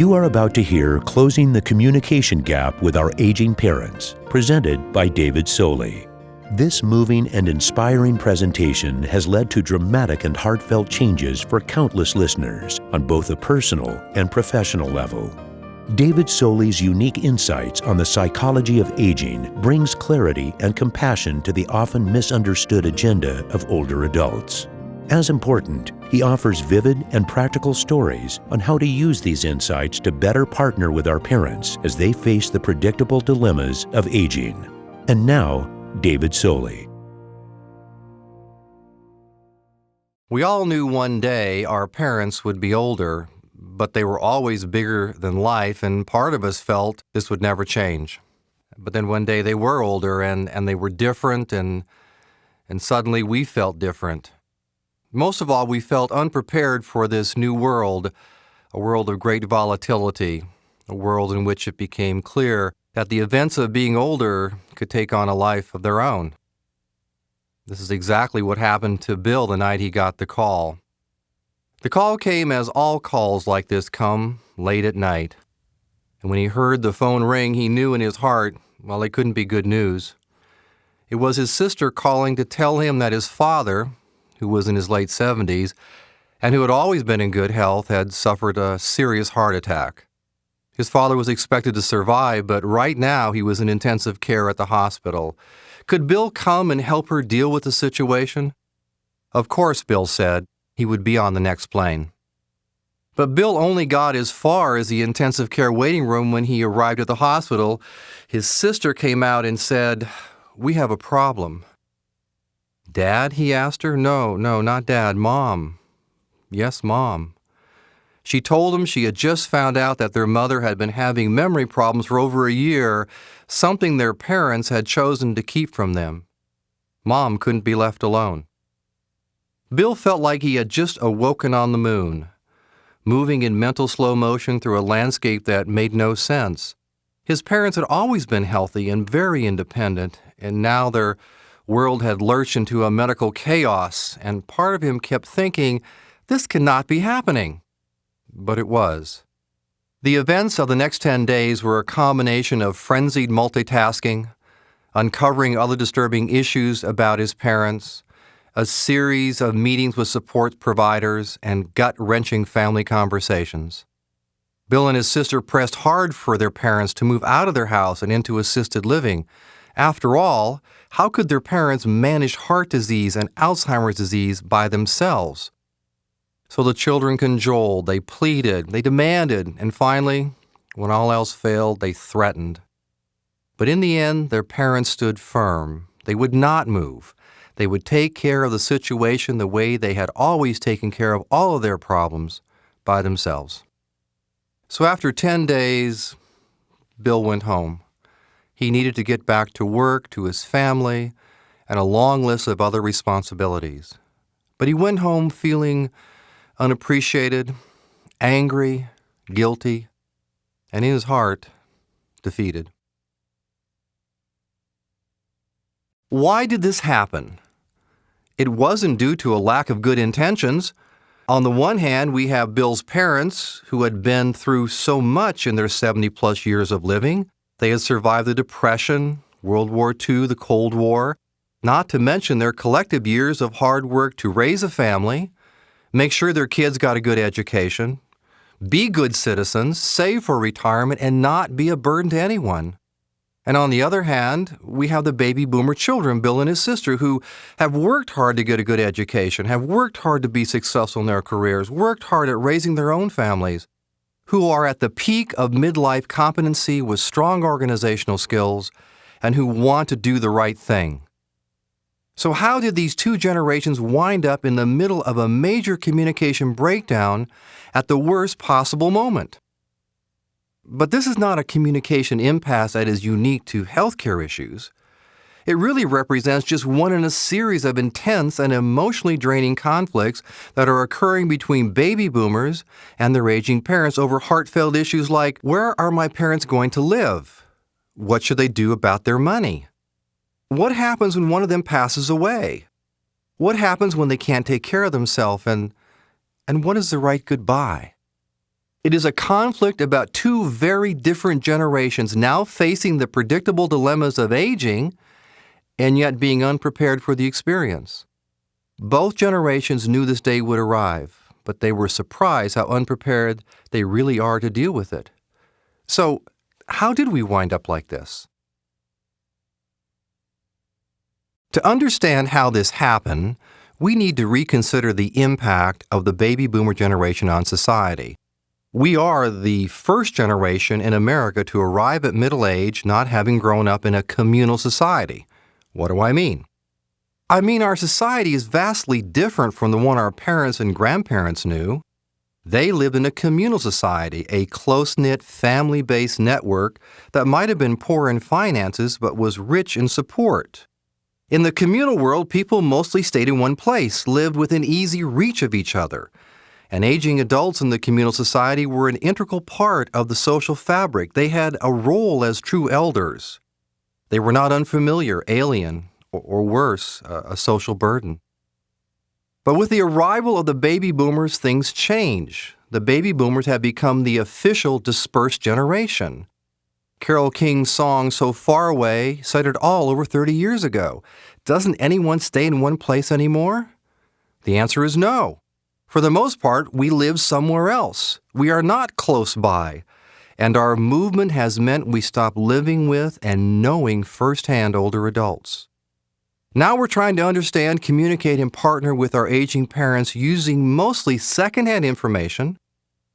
You are about to hear Closing the Communication Gap with Our Aging Parents, presented by David Soley. This moving and inspiring presentation has led to dramatic and heartfelt changes for countless listeners on both a personal and professional level. David Soley's unique insights on the psychology of aging brings clarity and compassion to the often misunderstood agenda of older adults. As important, he offers vivid and practical stories on how to use these insights to better partner with our parents as they face the predictable dilemmas of aging. And now, David Soley. We all knew one day our parents would be older, but they were always bigger than life, and part of us felt this would never change. But then one day they were older, and they were different, and suddenly we felt different. Most of all, we felt unprepared for this new world, a world of great volatility, a world in which it became clear that the events of being older could take on a life of their own. This is exactly what happened to Bill the night he got the call. The call came as all calls like this come late at night. And when he heard the phone ring, he knew in his heart, well, it couldn't be good news. It was his sister calling to tell him that his father, who was in his late 70s, and who had always been in good health, had suffered a serious heart attack. His father was expected to survive, but right now he was in intensive care at the hospital. Could Bill come and help her deal with the situation? Of course, Bill said. He would be on the next plane. But Bill only got as far as the intensive care waiting room when he arrived at the hospital. His sister came out and said, "We have a problem." "Dad?" he asked her. No, not Dad. Mom." "Yes, Mom." She told him she had just found out that their mother had been having memory problems for over a year, something their parents had chosen to keep from them. Mom couldn't be left alone. Bill felt like he had just awoken on the moon, moving in mental slow motion through a landscape that made no sense. His parents had always been healthy and very independent, and now their world had lurched into a medical chaos, and part of him kept thinking, this cannot be happening. But it was. The events of the next 10 days were a combination of frenzied multitasking, uncovering other disturbing issues about his parents, a series of meetings with support providers, and gut-wrenching family conversations. Bill and his sister pressed hard for their parents to move out of their house and into assisted living. After all, how could their parents manage heart disease and Alzheimer's disease by themselves? So the children cajoled, they pleaded, they demanded, and finally, when all else failed, they threatened. But in the end, their parents stood firm. They would not move. They would take care of the situation the way they had always taken care of all of their problems, by themselves. So after 10 days, Bill went home. He needed to get back to work, to his family, and a long list of other responsibilities. But he went home feeling unappreciated, angry, guilty, and in his heart, defeated. Why did this happen? It wasn't due to a lack of good intentions. On the one hand, we have Bill's parents, who had been through so much in their 70-plus years of living. They had survived the Depression, World War II, the Cold War, not to mention their collective years of hard work to raise a family, make sure their kids got a good education, be good citizens, save for retirement, and not be a burden to anyone. And on the other hand, we have the baby boomer children, Bill and his sister, who have worked hard to get a good education, have worked hard to be successful in their careers, worked hard at raising their own families, who are at the peak of midlife competency with strong organizational skills, and who want to do the right thing. So how did these two generations wind up in the middle of a major communication breakdown at the worst possible moment? But this is not a communication impasse that is unique to healthcare issues. It really represents just one in a series of intense and emotionally draining conflicts that are occurring between baby boomers and their aging parents over heartfelt issues like, where are my parents going to live? What should they do about their money? What happens when one of them passes away? What happens when they can't take care of themselves? And what is the right goodbye? It is a conflict about two very different generations now facing the predictable dilemmas of aging and yet being unprepared for the experience. Both generations knew this day would arrive, but they were surprised how unprepared they really are to deal with it. So, how did we wind up like this? To understand how this happened, we need to reconsider the impact of the baby boomer generation on society. We are the first generation in America to arrive at middle age not having grown up in a communal society. What do I mean? I mean our society is vastly different from the one our parents and grandparents knew. They lived in a communal society, a close-knit, family-based network that might have been poor in finances but was rich in support. In the communal world, people mostly stayed in one place, lived within easy reach of each other. And aging adults in the communal society were an integral part of the social fabric. They had a role as true elders. They were not unfamiliar, alien, or worse, a social burden. But with the arrival of the baby boomers, things change. The baby boomers have become the official dispersed generation. Carole King's song, So Far Away, cited all over 30 years ago. Doesn't anyone stay in one place anymore? The answer is no. For the most part, we live somewhere else. We are not close by. And our movement has meant we stop living with and knowing firsthand older adults. Now we're trying to understand, communicate, and partner with our aging parents using mostly secondhand information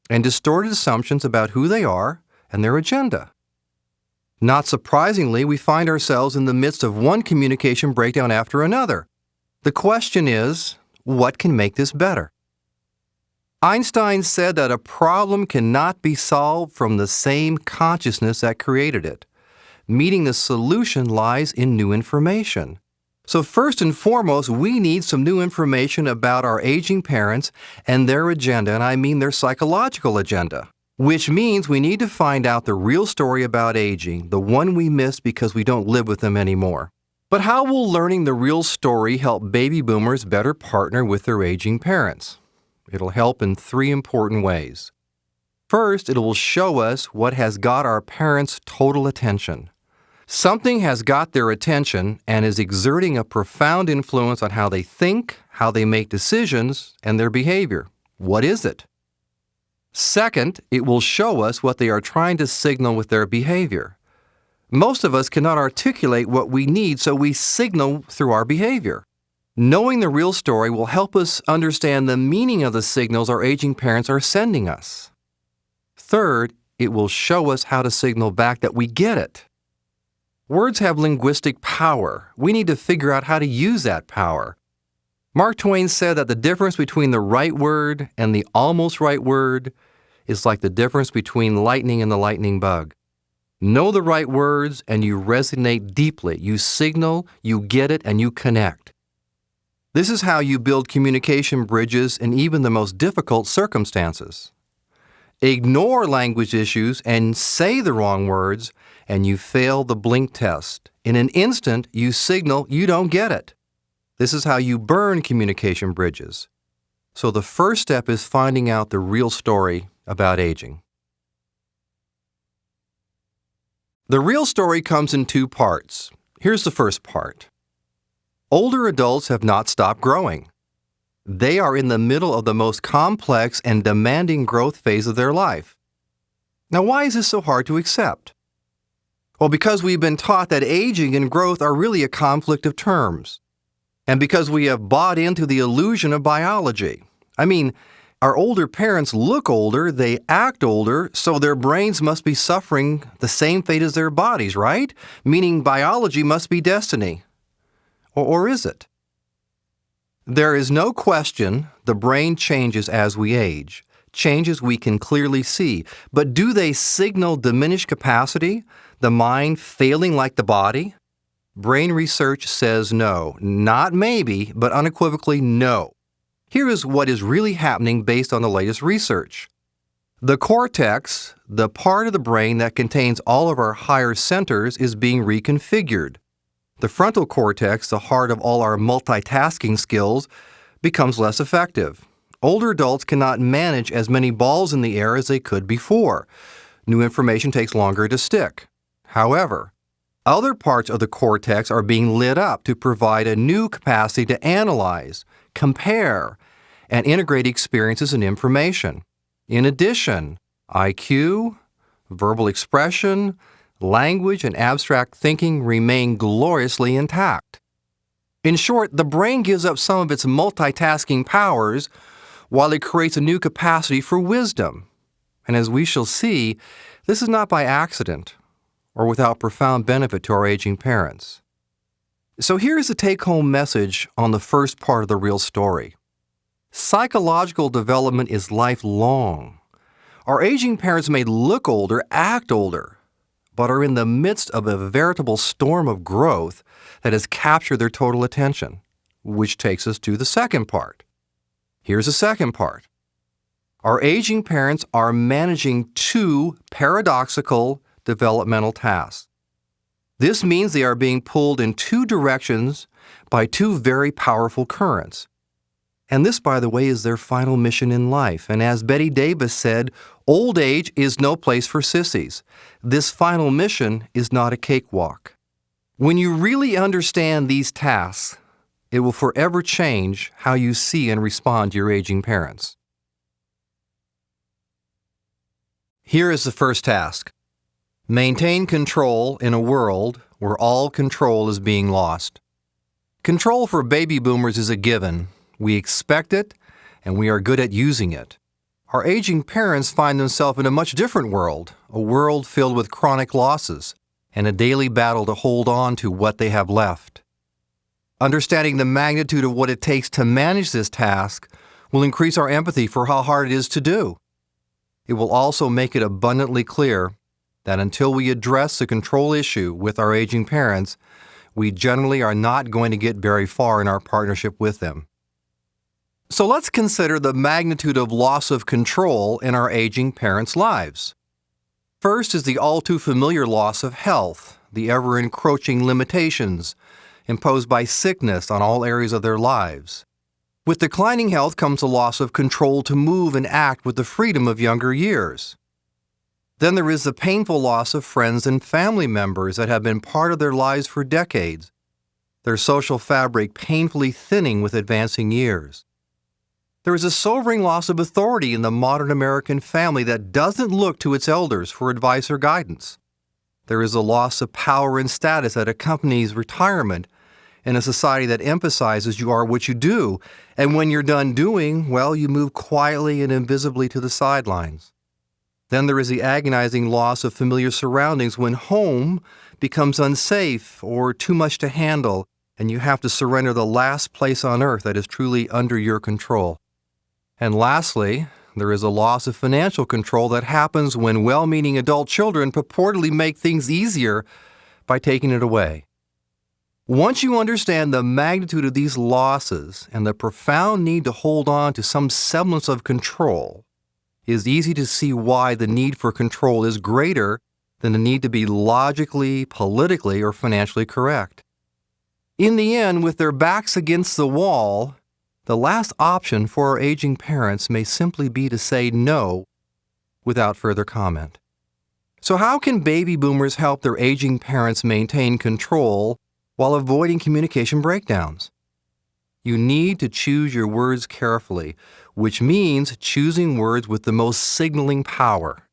and distorted assumptions about who they are and their agenda. Not surprisingly, we find ourselves in the midst of one communication breakdown after another. The question is, what can make this better? Einstein said that a problem cannot be solved from the same consciousness that created it, meaning the solution lies in new information. So first and foremost, we need some new information about our aging parents and their agenda, and I mean their psychological agenda, which means we need to find out the real story about aging, the one we missed because we don't live with them anymore. But how will learning the real story help baby boomers better partner with their aging parents? It'll help in three important ways. First, it will show us what has got our parents' total attention. Something has got their attention and is exerting a profound influence on how they think, how they make decisions, and their behavior. What is it? Second, it will show us what they are trying to signal with their behavior. Most of us cannot articulate what we need, so we signal through our behavior. Knowing the real story will help us understand the meaning of the signals our aging parents are sending us. Third, it will show us how to signal back that we get it. Words have linguistic power. We need to figure out how to use that power. Mark Twain said that the difference between the right word and the almost right word is like the difference between lightning and the lightning bug. Know the right words and you resonate deeply. You signal, you get it, and you connect. This is how you build communication bridges in even the most difficult circumstances. Ignore language issues and say the wrong words, and you fail the blink test. In an instant, you signal you don't get it. This is how you burn communication bridges. So the first step is finding out the real story about aging. The real story comes in two parts. Here's the first part. Older adults have not stopped growing. They are in the middle of the most complex and demanding growth phase of their life. Now, why is this so hard to accept? Well, because we've been taught that aging and growth are really a conflict of terms. And because we have bought into the illusion of biology. I mean, our older parents look older, they act older, so their brains must be suffering the same fate as their bodies, right? Meaning biology must be destiny. Or is it? There is no question the brain changes as we age, changes we can clearly see. But do they signal diminished capacity, the mind failing like the body? Brain research says no. Not maybe, but unequivocally no. Here is what is really happening based on the latest research. The cortex, the part of the brain that contains all of our higher centers, is being reconfigured. The frontal cortex, the heart of all our multitasking skills, becomes less effective. Older adults cannot manage as many balls in the air as they could before. New information takes longer to stick. However, other parts of the cortex are being lit up to provide a new capacity to analyze, compare, and integrate experiences and information. In addition, IQ, verbal expression, language, and abstract thinking remain gloriously intact. In short, the brain gives up some of its multitasking powers while it creates a new capacity for wisdom. And as we shall see, this is not by accident or without profound benefit to our aging parents. So here's the take-home message on the first part of the real story. Psychological development is lifelong. Our aging parents may look older, act older, but are in the midst of a veritable storm of growth that has captured their total attention, which takes us to the second part. Here's the second part. Our aging parents are managing two paradoxical developmental tasks. This means they are being pulled in two directions by two very powerful currents. And this, by the way, is their final mission in life. And as Betty Davis said, old age is no place for sissies. This final mission is not a cakewalk. When you really understand these tasks, it will forever change how you see and respond to your aging parents. Here is the first task. Maintain control in a world where all control is being lost. Control for baby boomers is a given. We expect it, and we are good at using it. Our aging parents find themselves in a much different world, a world filled with chronic losses, and a daily battle to hold on to what they have left. Understanding the magnitude of what it takes to manage this task will increase our empathy for how hard it is to do. It will also make it abundantly clear that until we address the control issue with our aging parents, we generally are not going to get very far in our partnership with them. So let's consider the magnitude of loss of control in our aging parents' lives. First is the all too familiar loss of health, the ever-encroaching limitations imposed by sickness on all areas of their lives. With declining health comes a loss of control to move and act with the freedom of younger years. Then there is the painful loss of friends and family members that have been part of their lives for decades, their social fabric painfully thinning with advancing years. There is a sobering loss of authority in the modern American family that doesn't look to its elders for advice or guidance. There is a loss of power and status that accompanies retirement in a society that emphasizes you are what you do, and when you're done doing, well, you move quietly and invisibly to the sidelines. Then there is the agonizing loss of familiar surroundings when home becomes unsafe or too much to handle, and you have to surrender the last place on earth that is truly under your control. And lastly, there is a loss of financial control that happens when well-meaning adult children purportedly make things easier by taking it away. Once you understand the magnitude of these losses and the profound need to hold on to some semblance of control, it is easy to see why the need for control is greater than the need to be logically, politically, or financially correct. In the end, with their backs against the wall, the last option for our aging parents may simply be to say no without further comment. So how can baby boomers help their aging parents maintain control while avoiding communication breakdowns? You need to choose your words carefully, which means choosing words with the most signaling power.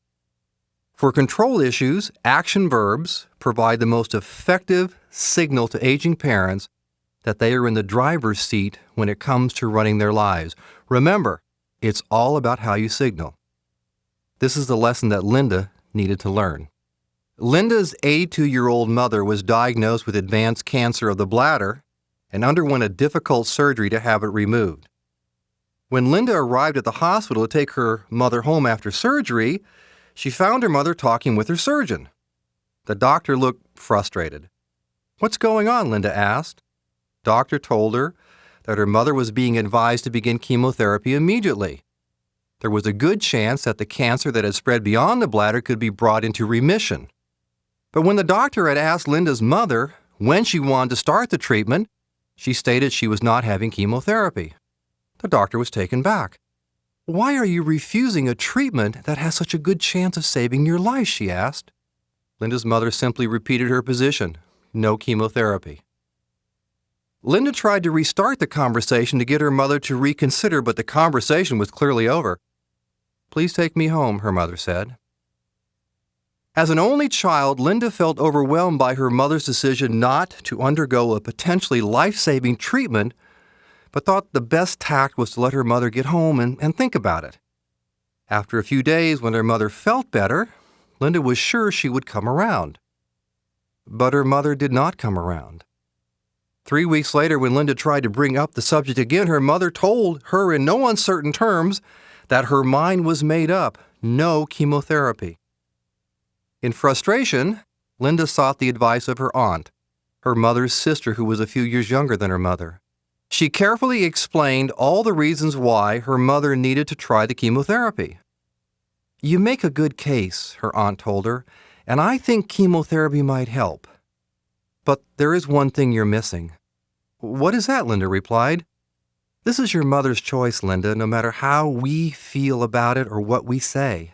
For control issues, action verbs provide the most effective signal to aging parents that they are in the driver's seat when it comes to running their lives. Remember, it's all about how you signal. This is the lesson that Linda needed to learn. Linda's 82-year-old mother was diagnosed with advanced cancer of the bladder and underwent a difficult surgery to have it removed. When Linda arrived at the hospital to take her mother home after surgery, she found her mother talking with her surgeon. The doctor looked frustrated. "What's going on?" Linda asked. Doctor told her that her mother was being advised to begin chemotherapy immediately. There was a good chance that the cancer that had spread beyond the bladder could be brought into remission. But when the doctor had asked Linda's mother when she wanted to start the treatment, she stated she was not having chemotherapy. The doctor was taken back. Why are you refusing a treatment that has such a good chance of saving your life? She asked. Linda's mother simply repeated her position: no chemotherapy. Linda tried to restart the conversation to get her mother to reconsider, but the conversation was clearly over. Please take me home, her mother said. As an only child, Linda felt overwhelmed by her mother's decision not to undergo a potentially life-saving treatment, but thought the best tact was to let her mother get home and think about it. After a few days, when her mother felt better, Linda was sure she would come around. But her mother did not come around. 3 weeks later, when Linda tried to bring up the subject again, her mother told her in no uncertain terms that her mind was made up: no chemotherapy. In frustration, Linda sought the advice of her aunt, her mother's sister, who was a few years younger than her mother. She carefully explained all the reasons why her mother needed to try the chemotherapy. You make a good case, her aunt told her, and I think chemotherapy might help. But there is one thing you're missing. What is that? Linda replied. This is your mother's choice, Linda, no matter how we feel about it or what we say.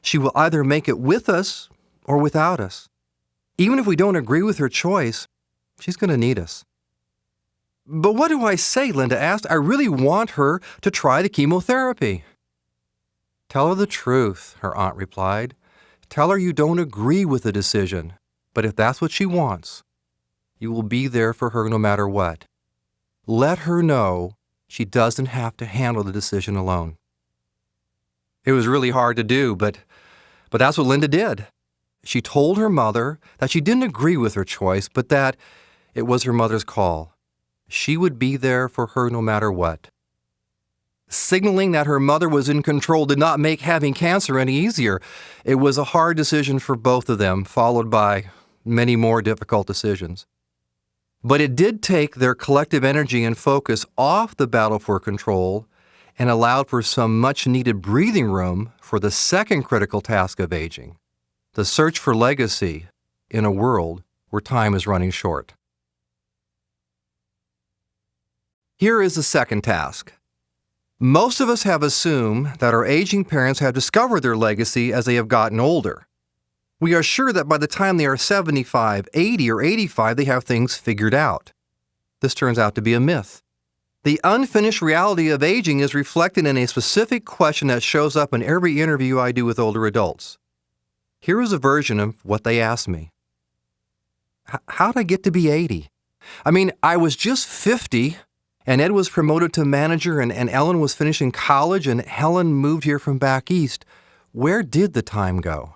She will either make it with us or without us. Even if we don't agree with her choice, she's going to need us. But what do I say? Linda asked. I really want her to try the chemotherapy. Tell her the truth, her aunt replied. Tell her you don't agree with the decision, but if that's what she wants, you will be there for her no matter what. Let her know she doesn't have to handle the decision alone. It was really hard to do, but that's what Linda did. She told her mother that she didn't agree with her choice, but that it was her mother's call. She would be there for her no matter what. Signaling that her mother was in control did not make having cancer any easier. It was a hard decision for both of them, followed by many more difficult decisions. But it did take their collective energy and focus off the battle for control and allowed for some much-needed breathing room for the second critical task of aging, the search for legacy in a world where time is running short. Here is the second task. Most of us have assumed that our aging parents have discovered their legacy as they have gotten older. We are sure that by the time they are 75, 80, or 85, they have things figured out. This turns out to be a myth. The unfinished reality of aging is reflected in a specific question that shows up in every interview I do with older adults. Here is a version of what they ask me. How'd I get to be 80? I was just 50, and Ed was promoted to manager, and Ellen was finishing college, and Helen moved here from back east. Where did the time go?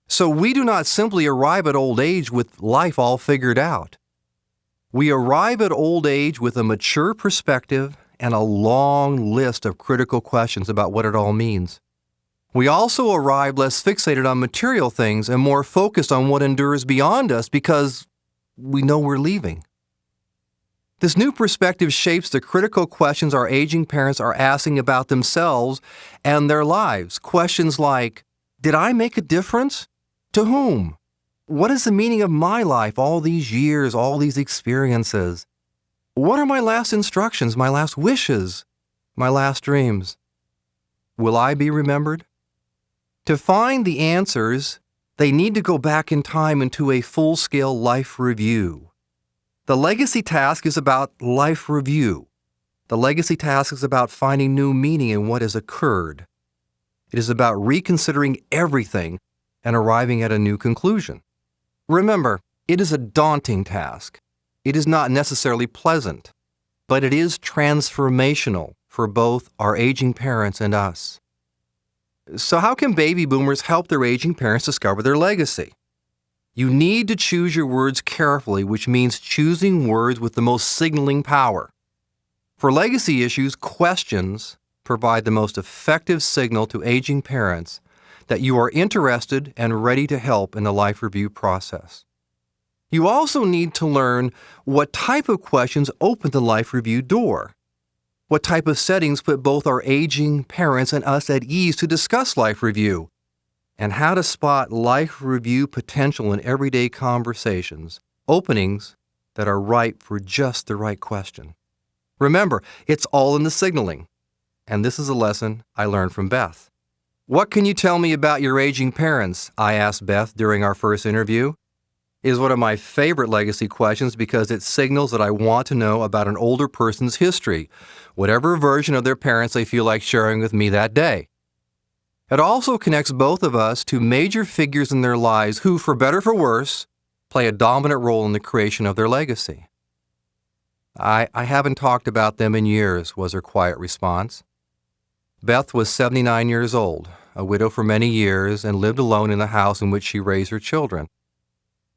So we do not simply arrive at old age with life all figured out. We arrive at old age with a mature perspective and a long list of critical questions about what it all means. We also arrive less fixated on material things and more focused on what endures beyond us because we know we're leaving. This new perspective shapes the critical questions our aging parents are asking about themselves and their lives. Questions like, did I make a difference? To whom? What is the meaning of my life, all these years, all these experiences? What are my last instructions, my last wishes, my last dreams? Will I be remembered? To find the answers, they need to go back in time into a full-scale life review. The legacy task is about life review. The legacy task is about finding new meaning in what has occurred. It is about reconsidering everything and arriving at a new conclusion. Remember, it is a daunting task. It is not necessarily pleasant, but it is transformational for both our aging parents and us. So how can baby boomers help their aging parents discover their legacy? You need to choose your words carefully, which means choosing words with the most signaling power. For legacy issues, questions provide the most effective signal to aging parents that you are interested and ready to help in the life review process. You also need to learn what type of questions open the life review door. What type of settings put both our aging parents and us at ease to discuss life review, and how to spot life review potential in everyday conversations, openings that are ripe for just the right question. Remember, it's all in the signaling. and this is a lesson I learned from Beth. "What can you tell me about your aging parents?" I asked Beth during our first interview. It is one of my favorite legacy questions because it signals that I want to know about an older person's history, whatever version of their parents they feel like sharing with me that day. It also connects both of us to major figures in their lives who, for better or for worse, play a dominant role in the creation of their legacy. I haven't talked about them in years," was her quiet response. Beth was 79 years old, a widow for many years, and lived alone in the house in which she raised her children.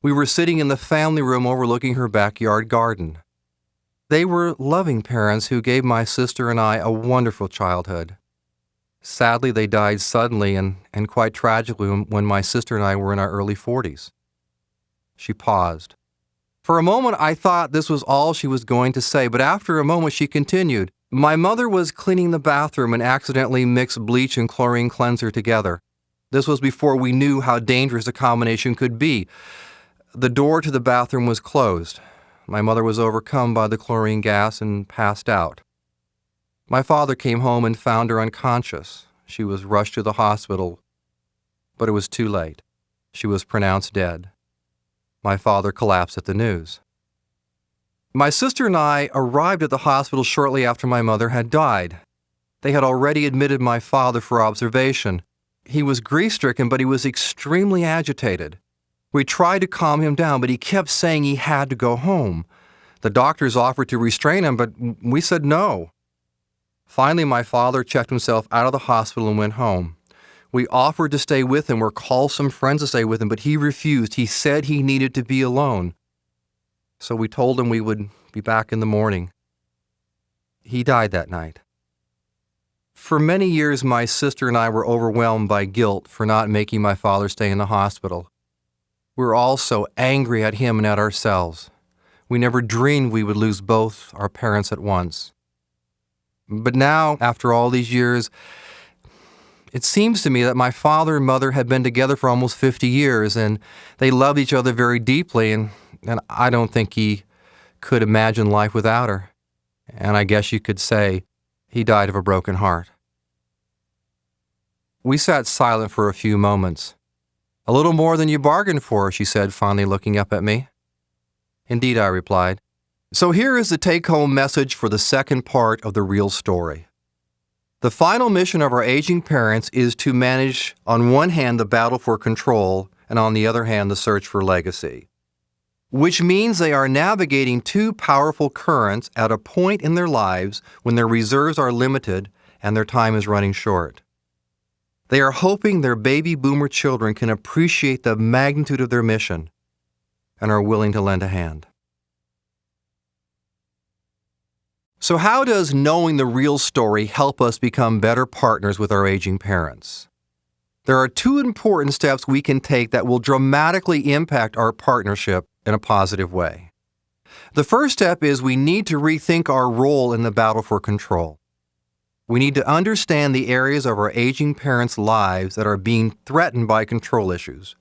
We were sitting in the family room overlooking her backyard garden. They were loving parents who gave my sister and I a wonderful childhood. Sadly, they died suddenly and quite tragically when my sister and I were in our early 40s. She paused. For a moment, I thought this was all she was going to say, but after a moment, she continued. "My mother was cleaning the bathroom and accidentally mixed bleach and chlorine cleanser together. This was before we knew how dangerous a combination could be. The door to the bathroom was closed. My mother was overcome by the chlorine gas and passed out. My father came home and found her unconscious. She was rushed to the hospital, but it was too late. She was pronounced dead. My father collapsed at the news. My sister and I arrived at the hospital shortly after my mother had died. They had already admitted my father for observation. He was grief-stricken, but he was extremely agitated. We tried to calm him down, but he kept saying he had to go home. The doctors offered to restrain him, but we said no. Finally, my father checked himself out of the hospital and went home. We offered to stay with him or call some friends to stay with him, but he refused. He said he needed to be alone. So we told him we would be back in the morning. He died that night. For many years, my sister and I were overwhelmed by guilt for not making my father stay in the hospital. We were all so angry at him and at ourselves. We never dreamed we would lose both our parents at once. But now, after all these years, it seems to me that my father and mother had been together for almost 50 years, and they loved each other very deeply, and I don't think he could imagine life without her. And I guess you could say he died of a broken heart. We sat silent for a few moments. "A little more than you bargained for," she said, finally looking up at me. "Indeed," I replied. So here is the take-home message for the second part of the real story. The final mission of our aging parents is to manage, on one hand, the battle for control, and on the other hand, the search for legacy, which means they are navigating two powerful currents at a point in their lives when their reserves are limited and their time is running short. They are hoping their baby boomer children can appreciate the magnitude of their mission and are willing to lend a hand. So how does knowing the real story help us become better partners with our aging parents? There are two important steps we can take that will dramatically impact our partnership in a positive way. The first step is we need to rethink our role in the battle for control. We need to understand the areas of our aging parents' lives that are being threatened by control issues,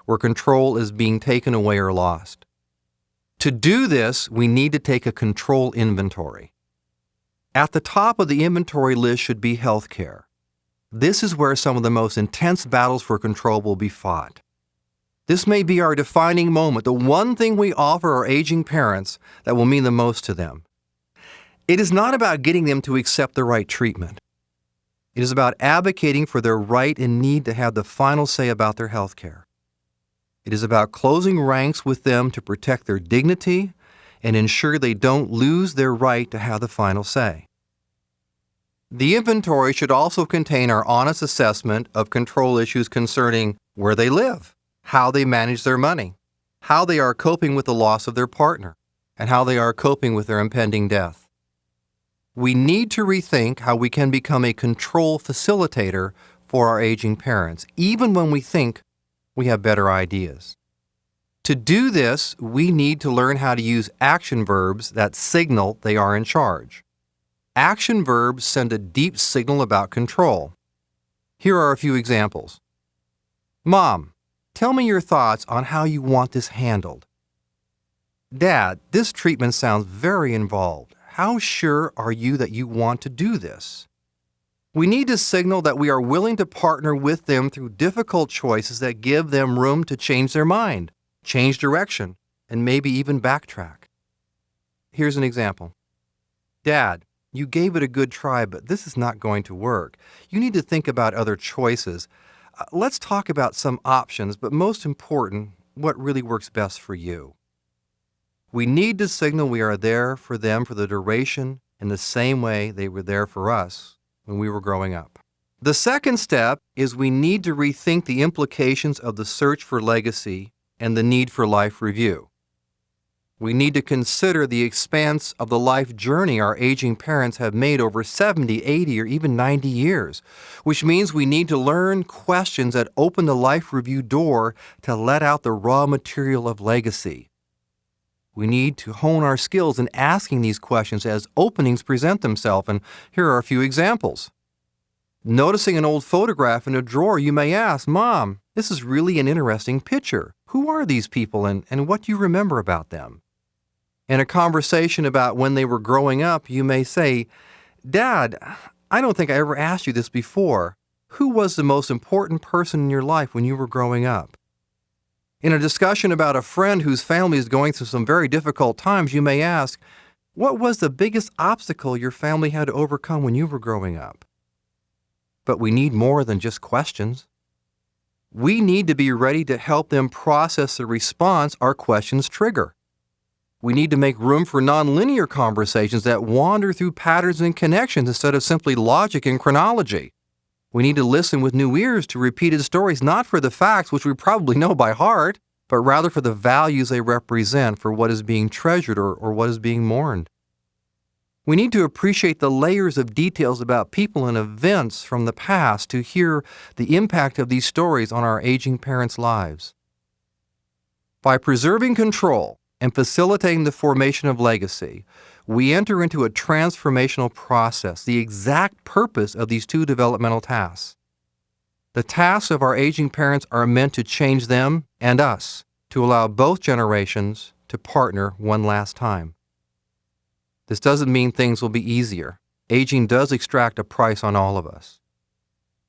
where control is being taken away or lost. To do this, we need to take a control inventory. At the top of the inventory list should be healthcare. This is where some of the most intense battles for control will be fought. This may be our defining moment, the one thing we offer our aging parents that will mean the most to them. It is not about getting them to accept the right treatment. It is about advocating for their right and need to have the final say about their health care. It is about closing ranks with them to protect their dignity and ensure they don't lose their right to have the final say. The inventory should also contain our honest assessment of control issues concerning where they live, how they manage their money, how they are coping with the loss of their partner, and how they are coping with their impending death. We need to rethink how we can become a control facilitator for our aging parents, even when we think we have better ideas. To do this, we need to learn how to use action verbs that signal they are in charge. Action verbs send a deep signal about control. Here are a few examples. Mom, tell me your thoughts on how you want this handled. Dad, this treatment sounds very involved. How sure are you that you want to do this? We need to signal that we are willing to partner with them through difficult choices that give them room to change their mind, change direction, and maybe even backtrack. Here's an example. Dad, you gave it a good try, but this is not going to work. You need to think about other choices. Let's talk about some options, but most important, what really works best for you. We need to signal we are there for them for the duration in the same way they were there for us when we were growing up. The second step is we need to rethink the implications of the search for legacy and the need for life review. We need to consider the expanse of the life journey our aging parents have made over 70, 80, or even 90 years, which means we need to learn questions that open the life review door to let out the raw material of legacy. We need to hone our skills in asking these questions as openings present themselves, and here are a few examples. Noticing an old photograph in a drawer, you may ask, Mom, this is really an interesting picture. Who are these people and what do you remember about them? In a conversation about when they were growing up, you may say, Dad, I don't think I ever asked you this before. Who was the most important person in your life when you were growing up? In a discussion about a friend whose family is going through some very difficult times, you may ask, what was the biggest obstacle your family had to overcome when you were growing up? But we need more than just questions. We need to be ready to help them process the response our questions trigger. We need to make room for nonlinear conversations that wander through patterns and connections instead of simply logic and chronology. We need to listen with new ears to repeated stories, not for the facts, which we probably know by heart, but rather for the values they represent, for what is being treasured or what is being mourned. We need to appreciate the layers of details about people and events from the past to hear the impact of these stories on our aging parents' lives. By preserving control and facilitating the formation of legacy, we enter into a transformational process, the exact purpose of these two developmental tasks. The tasks of our aging parents are meant to change them and us, to allow both generations to partner one last time. This doesn't mean things will be easier. Aging does extract a price on all of us.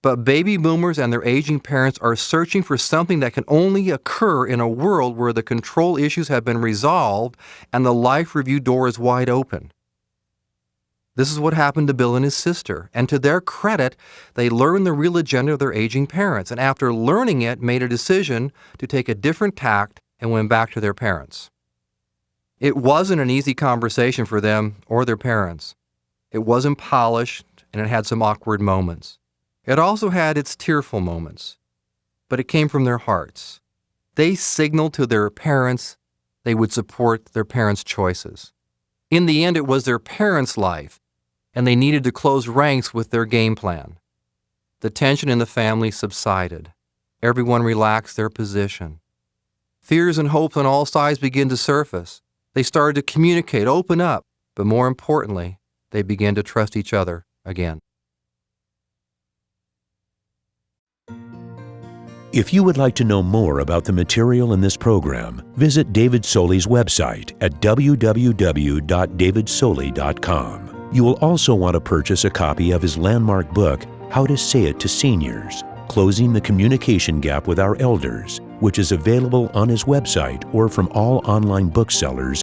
But baby boomers and their aging parents are searching for something that can only occur in a world where the control issues have been resolved and the life review door is wide open. This is what happened to Bill and his sister, and to their credit, they learned the real agenda of their aging parents, and after learning it, made a decision to take a different tact and went back to their parents. It wasn't an easy conversation for them or their parents. It wasn't polished, and it had some awkward moments. It also had its tearful moments, but it came from their hearts. They signaled to their parents they would support their parents' choices. In the end, it was their parents' life, and they needed to close ranks with their game plan. The tension in the family subsided. Everyone relaxed their position. Fears and hopes on all sides began to surface. They started to communicate, open up, but more importantly, they began to trust each other again. If you would like to know more about the material in this program, visit David Soley's website at www.davidsoley.com. You will also want to purchase a copy of his landmark book, How to Say It to Seniors, Closing the Communication Gap with Our Elders, which is available on his website or from all online booksellers